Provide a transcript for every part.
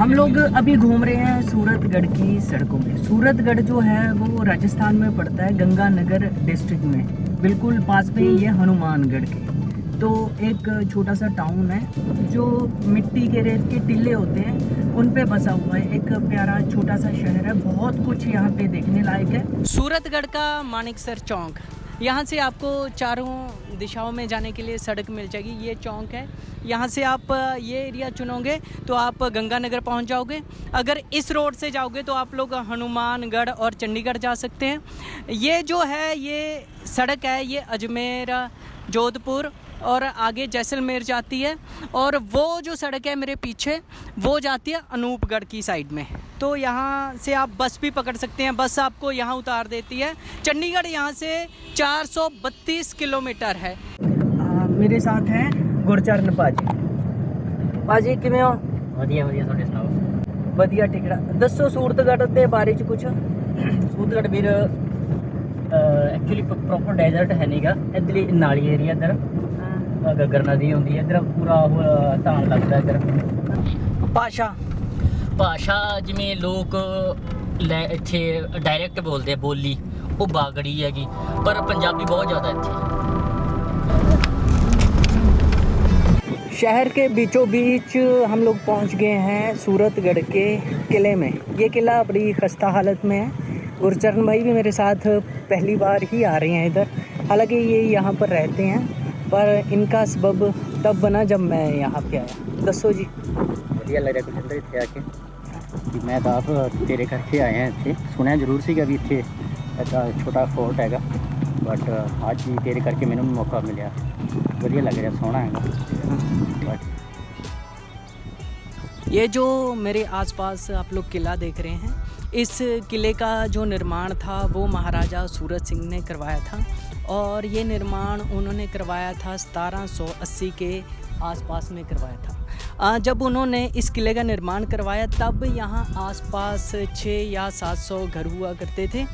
हम लोग अभी घूम रहे हैं सूरतगढ़ की सड़कों में। सूरतगढ़ जो है वो राजस्थान में पड़ता है, गंगानगर डिस्ट्रिक्ट में, बिल्कुल पास में ये हनुमानगढ़ के। तो एक छोटा सा टाउन है जो मिट्टी के रेत के टिल्ले होते हैं उन पे बसा हुआ है। एक प्यारा छोटा सा शहर है, बहुत कुछ यहाँ पे देखने लायक है। सूरतगढ़ का मानेकसर चौक, यहाँ से आपको चारों दिशाओं में जाने के लिए सड़क मिल जाएगी। ये चौक है, यहाँ से आप ये एरिया चुनोगे तो आप गंगानगर पहुँच जाओगे। अगर इस रोड से जाओगे तो आप लोग हनुमानगढ़ और चंडीगढ़ जा सकते हैं। ये जो है ये सड़क है, ये अजमेर, जोधपुर और आगे जैसलमेर जाती है। और वो जो सड़क है मेरे पीछे वो जाती है अनूपगढ़ की साइड में। तो यहाँ से आप बस भी पकड़ सकते हैं, बस आपको यहाँ उतार देती है। चंडीगढ़ यहाँ से 432 किलोमीटर है। मेरे साथ हैं गुरचरण भाजी किमें हो? ਵਧੀਆ ਤੁਹਾਡੇ ਸੁਣਾਓ। ਵਧੀਆ ਟਿਕੜਾ ਦੱਸੋ सूरतगढ़ ਦੇ ਬਾਰੇ ਚ ਕੁਝ। सूरतगढ़ ਵੀਰ ਐਕਚੁਅਲੀ ਪ੍ਰੋਪਰ ਡੈਜ਼ਰਟ ਹੈ ਨਹੀਂਗਾ, ਇੱਧਰਲੀ ਨਾਲੀ ਏਰੀਆ ਇੱਧਰ ਗਗਰ ਨਦੀ ਹੁੰਦੀ ਹੈ, ਇੱਧਰ ਪੂਰਾ ਧਾਨ ਲੱਗਦਾ ਇੱਧਰ। ਭਾਸ਼ਾ ਜਿਵੇਂ ਲੋਕ ਇੱਥੇ ਡਾਇਰੈਕਟ ਬੋਲਦੇ ਆ, ਬੋਲੀ ਉਹ ਬਾਗੜੀ ਹੈਗੀ, ਪਰ ਪੰਜਾਬੀ ਬਹੁਤ ਜ਼ਿਆਦਾ ਇੱਥੇ। शहर के बीचों बीच हम लोग पहुंच गए हैं सूरतगढ़ के किले में। ये किला बड़ी खस्ता हालत में है। गुरचरण भाई भी मेरे साथ पहली बार ही आ रहे हैं इधर, हालांकि ये यहाँ पर रहते हैं, पर इनका सबब तब बना जब मैं यहाँ पे आया। दसो जी। ਵਧੀਆ ਲੱਗ ਰਿਹਾ ਕੁਲਜਿੰਦਰ ਇੱਥੇ ਆ ਕੇ, ਕਿ ਮੈਂ ਤਾਂ ਆਪ ਤੇਰੇ ਕਰਕੇ ਆਇਆ ਇੱਥੇ। ਸੁਣਿਆ ਜ਼ਰੂਰ ਸੀਗਾ ਵੀ ਇੱਥੇ ਇੱਦਾਂ ਛੋਟਾ ਫੋਰਟ ਹੈਗਾ, ਬਟ ਅੱਜ ਹੀ ਤੇਰੇ ਕਰਕੇ ਮੈਨੂੰ ਵੀ ਮੌਕਾ ਮਿਲਿਆ। ਵਧੀਆ ਲੱਗ ਰਿਹਾ, ਸੋਹਣਾ ਹੈਗਾ। ये जो मेरे आसपास आप लोग किला देख रहे हैं, इस किले का जो निर्माण था वो महाराजा सूरत सिंह ने करवाया था। और ये निर्माण उन्होंने करवाया था 1780 के आसपास में करवाया था। जब उन्होंने इस किले का निर्माण करवाया तब यहाँ आसपास 600 या 700 घर हुआ करते थे।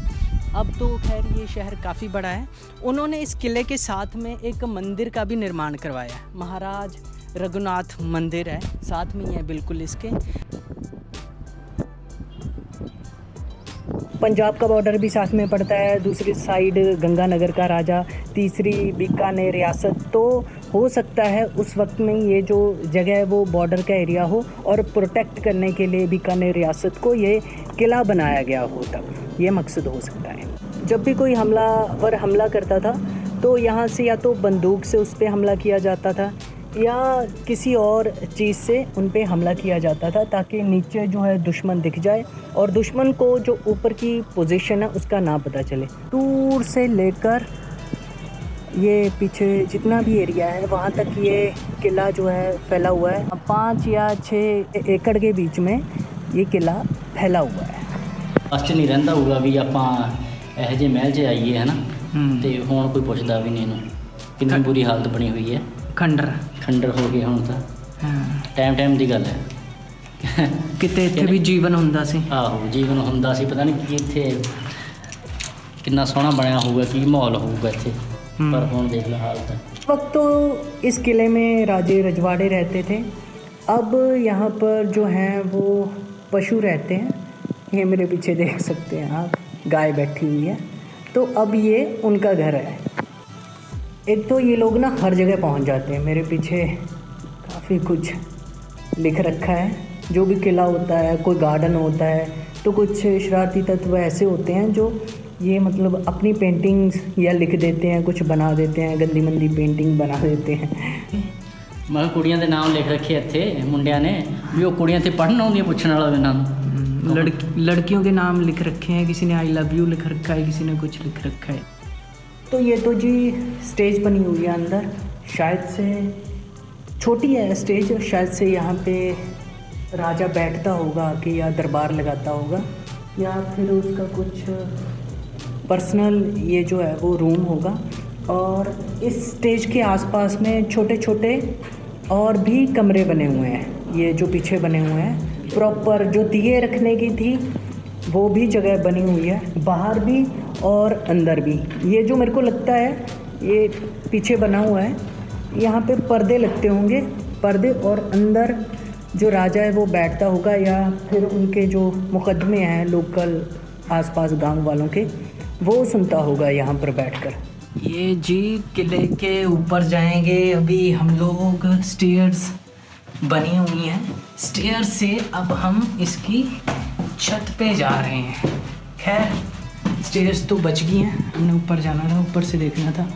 अब तो खैर ये शहर काफ़ी बड़ा है। उन्होंने इस किले के साथ में एक मंदिर का भी निर्माण करवाया, महाराज रघुनाथ मंदिर है साथ में ही है बिल्कुल इसके। पंजाब का बॉर्डर भी साथ में पड़ता है, दूसरी साइड गंगानगर का राजा, तीसरी बीकानेर रियासत। तो हो सकता है उस वक्त में ये जो जगह है वो बॉर्डर का एरिया हो और प्रोटेक्ट करने के लिए बीकानेर रियासत को ये किला बनाया गया हो, तब ये मकसद हो सकता है। जब भी कोई हमलावर हमला करता था तो यहाँ से या तो बंदूक से उस पर हमला किया जाता था या किसी और चीज़ से उन पे हमला किया जाता था, ताकि नीचे जो है दुश्मन दिख जाए और दुश्मन को जो ऊपर की पोजीशन है उसका ना पता चले। दूर से लेकर ये पीछे जितना भी एरिया है वहाँ तक ये किला जो है फैला हुआ है। 5 या 6 एकड़ के बीच में ये किला फैला हुआ है। ਬਸ 'ਚ ਨਹੀਂ ਰਹਿੰਦਾ ਹੋਊਗਾ ਵੀ ਆਪਾਂ ਇਹੋ ਜਿਹੇ ਮਹਿਲ 'ਚ ਆਈਏ, ਹੈ ਨਾ। ਤੇ ਹੁਣ ਕੋਈ ਪੁੱਛਦਾ ਵੀ ਨਹੀਂ ਇਹਨੂੰ, ਕਿੰਨੀ ਬੁਰੀ ਹਾਲਤ ਬਣੀ ਹੋਈ ਹੈ। ਖੰਡਰ ਹੋ ਗਏ ਹੁਣ ਤਾਂ। ਟਾਈਮ ਦੀ ਗੱਲ ਹੈ। ਕਿਤੇ ਇੱਥੇ ਵੀ ਜੀਵਨ ਹੁੰਦਾ ਸੀ। ਆਹੋ ਜੀਵਨ ਹੁੰਦਾ ਸੀ, ਪਤਾ ਨਹੀਂ ਕੀ ਇੱਥੇ ਕਿੰਨਾ ਸੋਹਣਾ ਬਣਿਆ ਹੋਊਗਾ, ਕੀ ਮਾਹੌਲ ਹੋਊਗਾ ਇੱਥੇ, ਪਰ ਹੁਣ ਦੇਖ लो हालत है। वक्त तो इस किले में राजे रजवाड़े रहते थे, अब यहाँ पर जो हैं वो पशु रहते हैं। ये मेरे पीछे देख सकते हैं आप, गाय बैठी हुई है, तो अब ये उनका घर है। एक तो ये लोग ना हर जगह पहुँच जाते हैं। मेरे पीछे काफ़ी कुछ लिख रखा है। जो भी किला होता है, कोई गार्डन होता है, तो कुछ शरारती तत्व ऐसे होते हैं जो ये मतलब अपनी पेंटिंग्स या लिख देते हैं, कुछ बना देते हैं, गंदी मंदी पेंटिंग बना देते हैं। मैं कुड़ियां ਦੇ ਨਾਮ ਲਿਖ ਰੱਖੇ ਇੱਥੇ ਮੁੰਡਿਆਂ ਨੇ, ਵੀ ਉਹ ਕੁੜੀਆਂ ਤੇ ਪੜ੍ਹਨ ਆਉਂਦੀਆਂ ਪੁੱਛਣ ਵਾਲਾ ਇਹਨਾਂ ਨੂੰ। लड़कियों के नाम लिख रखे हैं, किसी ने आई लव यू लिख रखा है, किसी ने कुछ लिख रखा है। तो ये तो जी स्टेज बनी हुई है अंदर, शायद से छोटी है स्टेज, शायद से यहाँ पे राजा बैठता होगा कि या दरबार लगाता होगा, या फिर उसका कुछ पर्सनल ये जो है वो रूम होगा। और इस स्टेज के आसपास में छोटे छोटे और भी कमरे बने हुए हैं, ये जो पीछे बने हुए हैं। प्रॉपर जो दिए रखने की थी वो भी जगह बनी हुई है, बाहर भी और अंदर भी। ये जो मेरे को लगता है ये पीछे बना हुआ है, यहाँ पे पर्दे लगते होंगे, पर्दे, और अंदर जो राजा है वो बैठता होगा, या फिर उनके जो मुकदमे हैं लोकल आसपास गांव वालों के, वो सुनता होगा यहाँ पर बैठकर। ये जी किले के ऊपर जाएंगे अभी हम लोग। स्टेयर्स बनी हुई हैं, स्टेयर्स से अब हम इसकी छत पे जा रहे हैं। खैर स्टेयर्स तो बच गई हैं, हमने ऊपर जाना था, ऊपर से देखना था,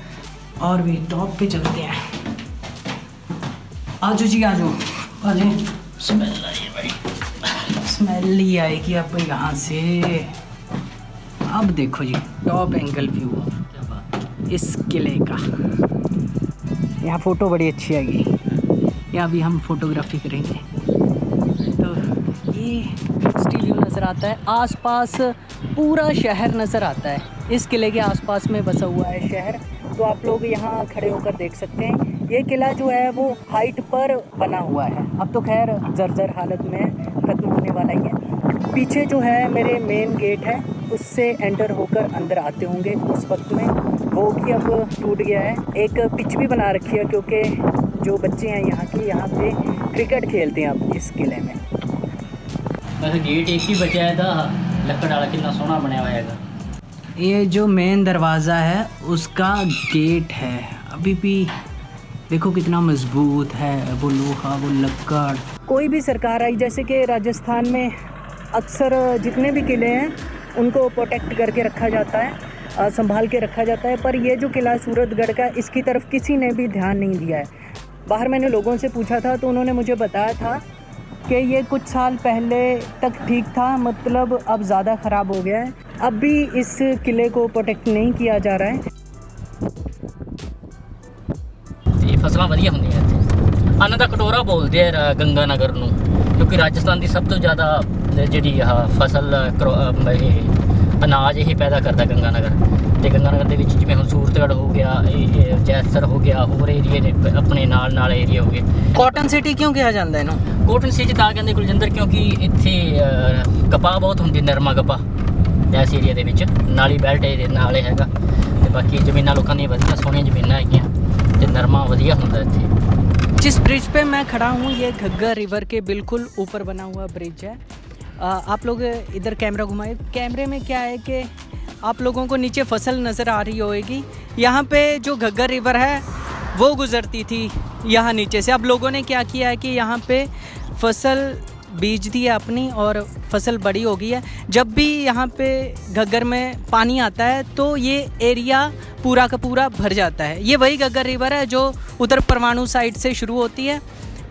और भी टॉप पे चलते हैं। आजो जी आजो, आजो। स्मेल आई है भाई, स्मेल ही आएगी अब यहाँ से। अब देखो जी टॉप एंगल व्यू इस किले का। यहाँ फ़ोटो बड़ी अच्छी आएगी, यहाँ भी हम फोटोग्राफी करेंगे। तो ये स्टिल व्यू नज़र आता है, आसपास पूरा शहर नज़र आता है। इस किले के आसपास में बसा हुआ है शहर, तो आप लोग यहाँ खड़े होकर देख सकते हैं। ये किला जो है वो हाइट पर बना हुआ है, अब तो खैर जर्जर हालत में ख़त्म होने वाला ही है। पीछे जो है मेरे मेन गेट है, उससे एंटर होकर अंदर आते होंगे उस वक्त में, वो भी अब टूट गया है। एक पिच भी बना रखी है, क्योंकि जो बच्चे हैं यहाँ के, यहाँ पे क्रिकेट खेलते हैं अब इस किले में। बस गेट एक ही बचा है था, लकड़ वाला, कितना सोहना बनया हुआ है। ये जो मेन दरवाज़ा है उसका गेट है, अभी भी देखो कितना मजबूत है, वो लोहा, वो लकड़। कोई भी सरकार आई, जैसे कि राजस्थान में अक्सर जितने भी किले हैं उनको प्रोटेक्ट करके रखा जाता है, संभाल के रखा जाता है, पर ये जो किला सूरतगढ़ का, इसकी तरफ किसी ने भी ध्यान नहीं दिया है। बाहर मैंने लोगों से पूछा था तो उन्होंने मुझे बताया था कि ये कुछ साल पहले तक ठीक था, मतलब अब ज़्यादा ख़राब हो गया है। अब भी इस किले को प्रोटेक्ट नहीं किया जा रहा है। ये फसलां वधिया ਹੁੰਦੀਆਂ ਇੱਥੇ। ਅੰਨ ਦਾ ਕਟੋਰਾ ਬੋਲਦੇ ਆ ਗੰਗਾ ਨਗਰ ਨੂੰ, ਕਿਉਂਕਿ ਰਾਜਸਥਾਨ ਦੀ ਸਭ ਤੋਂ ਜ਼ਿਆਦਾ ਜਿਹੜੀ ਆਹ ਫਸਲ ਅਨਾਜ ਇਹ ਪੈਦਾ ਕਰਦਾ ਗੰਗਾ ਨਗਰ। ਤੇ ਗੰਗਾ ਨਗਰ ਦੇ ਵਿੱਚ ਜਿਵੇਂ ਹੁਣ ਸੂਰਤਗੜ੍ਹ ਹੋ ਗਿਆ, ਇਹ ਜੈਸਰ ਹੋ ਗਿਆ, ਹੋਰ ਏਰੀਏ ਨੇ ਆਪਣੇ ਨਾਲ ਏਰੀਆ ਹੋ ਗਏ। ਕਾਟਨ ਸਿਟੀ ਕਿਉਂ ਕਿਹਾ ਜਾਂਦਾ ਇਹਨੂੰ? ਕੋਟਨ ਸਿਟੀ ਤਾਂ ਕਹਿੰਦੇ ਕੁਲਜਿੰਦਰ, ਕਿਉਂਕਿ ਇੱਥੇ ਕਪਾਹ ਬਹੁਤ ਹੁੰਦੀ, ਨਰਮਾ ਕਪਾਹ ਇਸ ਏਰੀਆ ਦੇ ਵਿੱਚ। ਨਾਲੀ ਬੈਲਟ ਇਹਦੇ ਨਾਲ ਹੀ ਹੈਗਾ, ਤੇ ਬਾਕੀ ਜ਼ਮੀਨਾਂ ਲੋਕਾਂ ਦੀਆਂ ਵਧੀਆ ਸੋਹਣੀਆਂ ਜ਼ਮੀਨਾਂ ਹੈਗੀਆਂ, ਤੇ ਨਰਮਾ ਵਧੀਆ ਹੁੰਦਾ ਇੱਥੇ। जिस ब्रिज पे मैं खड़ा हूँ ये घग्गर रिवर के बिल्कुल ऊपर बना हुआ ब्रिज है। आप लोग इधर कैमरा घुमाए, कैमरे में क्या है कि आप लोगों को नीचे फसल नज़र आ रही होगी। यहाँ पे जो घग्गर रिवर है वो गुज़रती थी यहाँ नीचे से। अब लोगों ने क्या किया है कि यहाँ पे फसल बीज दी है अपनी, और फसल बड़ी हो गई है। जब भी यहाँ पे घग्गर में पानी आता है तो ये एरिया पूरा का पूरा भर जाता है। ये वही घग्गर रिवर है जो उधर परवाणु साइड से शुरू होती है,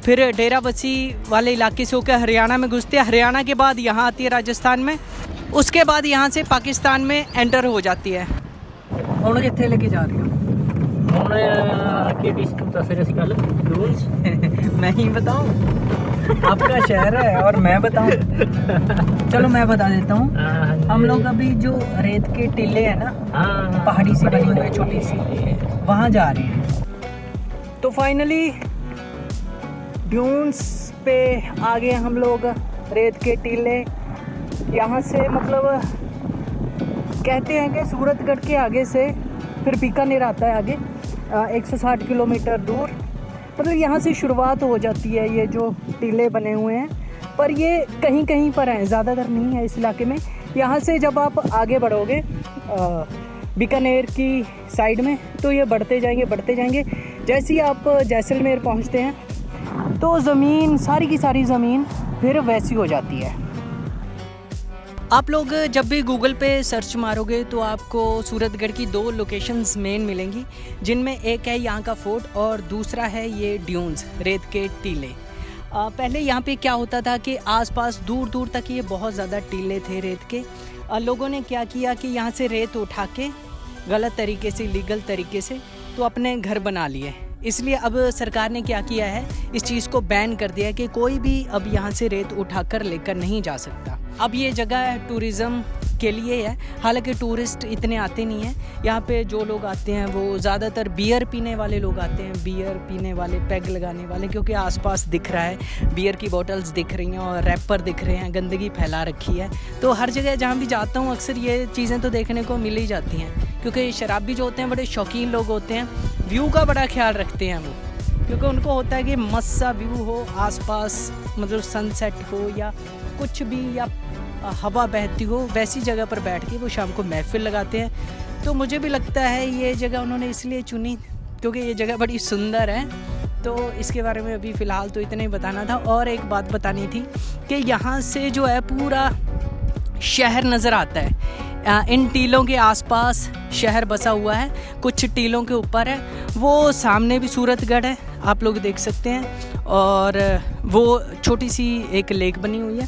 फिर डेराबस्सी वाले इलाके से होकर हरियाणा में घुसती है, हरियाणा के बाद यहाँ आती है राजस्थान में, उसके बाद यहाँ से पाकिस्तान में एंटर हो जाती है। ਹੁਣ ਕਿੱਥੇ लेके जा रही हो? ਹੁਣ ਕੀ डिस्ट्रिक्ट ਦੱਸ ਰਹੇ ਸੀ ਕੱਲ? रूल्स मैं ही बताऊँ? आपका शहर है और मैं बताऊँ? चलो मैं बता देता हूँ। हम लोग अभी जो रेत के टीले हैं ना, पहाड़ी सी बनी हुई है छोटी सी, वहाँ जा रहे हैं। तो फाइनली ड्यून्स पे आ गए हम लोग, रेत के टीले। यहाँ से मतलब कहते हैं कि सूरतगढ़ के आगे से फिर बीकानेर आता है आगे, 160 किलोमीटर दूर। मतलब यहाँ से शुरुआत हो जाती है ये जो टीले बने हुए हैं, पर ये कहीं कहीं पर हैं, ज़्यादातर नहीं है इस इलाके में। यहाँ से जब आप आगे बढ़ोगे बीकानेर की साइड में, तो ये बढ़ते जाएंगे। जैसे ही आप जैसलमेर पहुँचते हैं तो ज़मीन, सारी की सारी ज़मीन फिर वैसी हो जाती है। आप लोग जब भी गूगल पे सर्च मारोगे तो आपको सूरतगढ़ की 2 लोकेशंस मेन मिलेंगी, जिनमें एक है यहाँ का फोर्ट और दूसरा है ये ड्यून्स, रेत के टीले। पहले यहाँ पे क्या होता था कि आसपास दूर दूर तक ये बहुत ज़्यादा टीले थे रेत के। लोगों ने क्या किया कि यहाँ से रेत उठा के गलत तरीके से, लीगल तरीके से तो अपने घर बना लिए। इसलिए अब सरकार ने क्या किया है, इस चीज़ को बैन कर दिया है कि कोई भी अब यहाँ से रेत उठाकर लेकर नहीं जा सकता। अब ये जगह टूरिज़्म के लिए है, हालांकि टूरिस्ट इतने आते नहीं हैं। यहाँ पे जो लोग आते हैं वो ज़्यादातर बियर पीने वाले लोग आते हैं, बियर पीने वाले, पैग लगाने वाले, क्योंकि आसपास दिख रहा है बियर की बोतल्स दिख रही हैं और रैपर दिख रहे हैं, गंदगी फैला रखी है। तो हर जगह जहाँ भी जाता हूँ अक्सर ये चीज़ें तो देखने को मिल ही जाती हैं, क्योंकि शराबी जो होते हैं बड़े शौकीन लोग होते हैं, व्यू का बड़ा ख्याल रखते हैं वो। क्योंकि उनको होता है कि मस्त सा व्यू हो आसपास, मतलब सनसेट हो या कुछ भी, या हवा बहती हो, वैसी जगह पर बैठ के वो शाम को महफिल लगाते हैं। तो मुझे भी लगता है ये जगह उन्होंने इसलिए चुनी क्योंकि ये जगह बड़ी सुंदर है। तो इसके बारे में अभी फ़िलहाल तो इतना ही बताना था। और एक बात बतानी थी कि यहाँ से जो है पूरा शहर नज़र आता है। इन टीलों के आसपास शहर बसा हुआ है, कुछ टीलों के ऊपर है। वो सामने भी सूरतगढ़ है, आप लोग देख सकते हैं। और वो छोटी सी एक लेक बनी हुई है।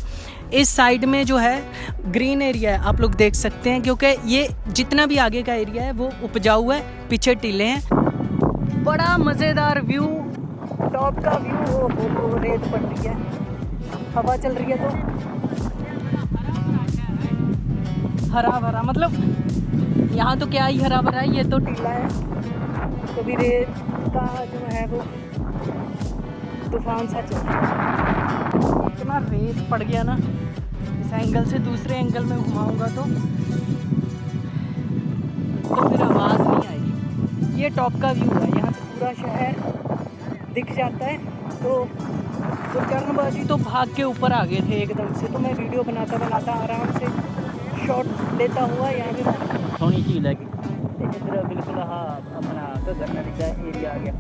इस साइड में जो है ग्रीन एरिया है, आप लोग देख सकते हैं, क्योंकि ये जितना भी आगे का एरिया है वो उपजाऊ है, पीछे टीले हैं। बड़ा मज़ेदार व्यू, टॉप का व्यू। हो रेत पड़ रही है, हवा चल रही है, तो हरा भरा, मतलब यहाँ तो क्या ही हरा भरा है, ये तो टीला है। कभी रेत का जो है वो तूफान सा चल रहा है। इतना रेत पड़ गया ना, इस एंगल से दूसरे एंगल में घुमाऊंगा तो फिर आवाज़ नहीं आएगी। ये टॉप का व्यू है, यहाँ से पूरा शहर दिख जाता है। तो चरणबाजी तो भाग के ऊपर आ गए थे एकदम से। तो मैं वीडियो बनाता बनाता आराम से शॉट लेता हुआ यहाँ पे सोनी झील है इधर बिल्कुल। हाँ अपना घघर नदी का एरिया आ गया।